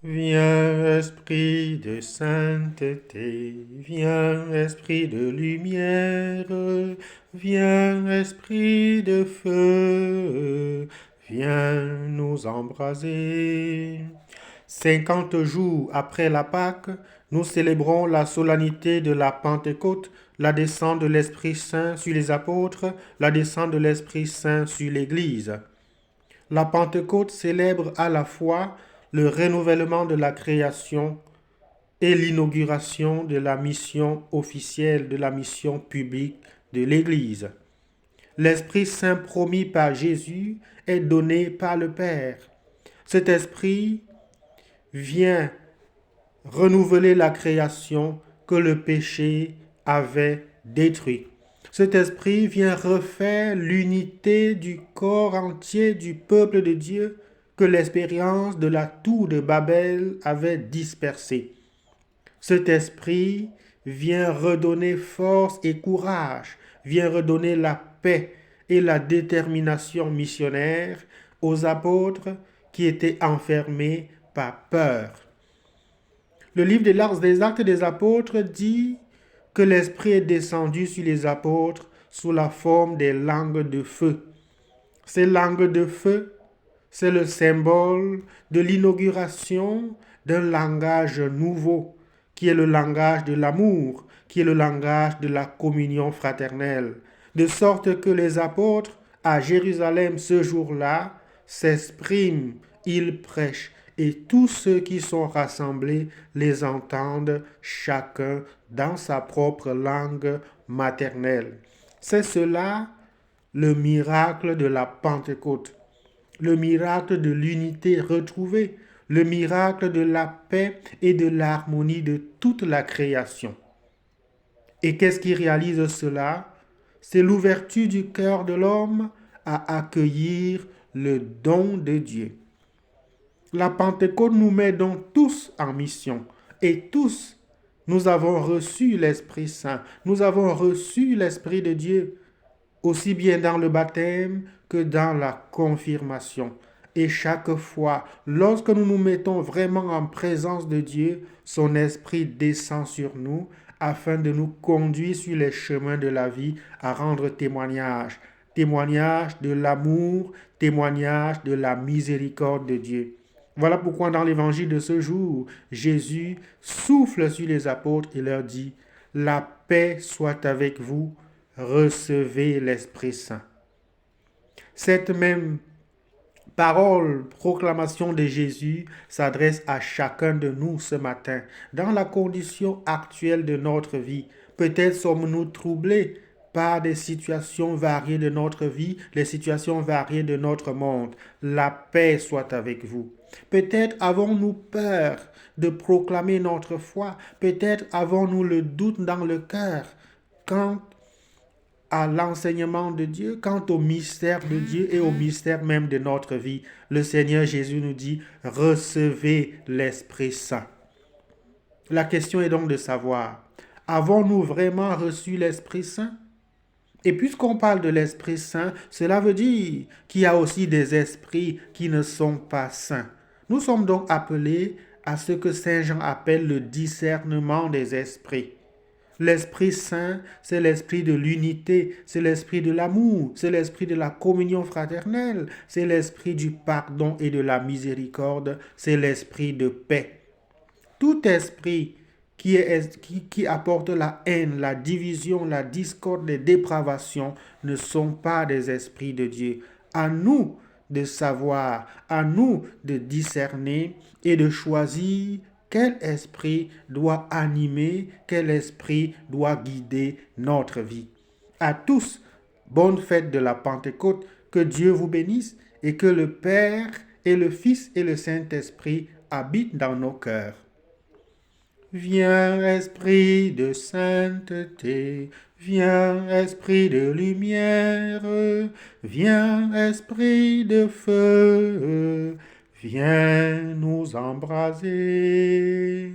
Viens, esprit de sainteté, viens, esprit de lumière, viens, esprit de feu, viens nous embraser. 50 jours après la Pâque, nous célébrons la solennité de la Pentecôte, la descente de l'Esprit Saint sur les apôtres, la descente de l'Esprit Saint sur l'Église. La Pentecôte célèbre à la fois le renouvellement de la création et l'inauguration de la mission officielle, de la mission publique de l'Église. L'Esprit Saint promis par Jésus est donné par le Père. Cet Esprit vient renouveler la création que le péché avait détruite. Cet esprit vient refaire l'unité du corps entier du peuple de Dieu que l'expérience de la tour de Babel avait dispersé. Cet esprit vient redonner force et courage, vient redonner la paix et la détermination missionnaire aux apôtres qui étaient enfermés par peur. Le livre des Actes des Apôtres dit que l'Esprit est descendu sur les apôtres sous la forme des langues de feu. Ces langues de feu, c'est le symbole de l'inauguration d'un langage nouveau, qui est le langage de l'amour, qui est le langage de la communion fraternelle. De sorte que les apôtres à Jérusalem ce jour-là s'expriment, ils prêchent, et tous ceux qui sont rassemblés les entendent chacun dans sa propre langue maternelle. C'est cela le miracle de la Pentecôte, le miracle de l'unité retrouvée, le miracle de la paix et de l'harmonie de toute la création. Et qu'est-ce qui réalise cela? C'est l'ouverture du cœur de l'homme à accueillir le don de Dieu. La Pentecôte nous met donc tous en mission et tous, nous avons reçu l'Esprit Saint, nous avons reçu l'Esprit de Dieu, aussi bien dans le baptême que dans la confirmation. Et chaque fois, lorsque nous nous mettons vraiment en présence de Dieu, son Esprit descend sur nous afin de nous conduire sur les chemins de la vie à rendre témoignage. Témoignage de l'amour, témoignage de la miséricorde de Dieu. Voilà pourquoi dans l'évangile de ce jour, Jésus souffle sur les apôtres et leur dit « La paix soit avec vous, recevez l'Esprit Saint. » Cette même parole, proclamation de Jésus s'adresse à chacun de nous ce matin. Dans la condition actuelle de notre vie, peut-être sommes-nous troublés par des situations variées de notre vie, les situations variées de notre monde. La paix soit avec vous. Peut-être avons-nous peur de proclamer notre foi. Peut-être avons-nous le doute dans le cœur quant à l'enseignement de Dieu, quant au mystère de Dieu et au mystère même de notre vie. Le Seigneur Jésus nous dit, recevez l'Esprit Saint. La question est donc de savoir, avons-nous vraiment reçu l'Esprit Saint? Et puisqu'on parle de l'Esprit Saint, cela veut dire qu'il y a aussi des esprits qui ne sont pas saints. Nous sommes donc appelés à ce que Saint Jean appelle le discernement des esprits. L'Esprit Saint, c'est l'esprit de l'unité, c'est l'esprit de l'amour, c'est l'esprit de la communion fraternelle, c'est l'esprit du pardon et de la miséricorde, c'est l'esprit de paix. Tout esprit qui apporte la haine, la division, la discorde, les dépravations ne sont pas des esprits de Dieu. À nous de savoir, à nous de discerner et de choisir quel esprit doit animer, quel esprit doit guider notre vie. À tous, bonne fête de la Pentecôte, que Dieu vous bénisse et que le Père et le Fils et le Saint-Esprit habitent dans nos cœurs. Viens, esprit de sainteté, viens, esprit de lumière, viens, esprit de feu, viens nous embraser.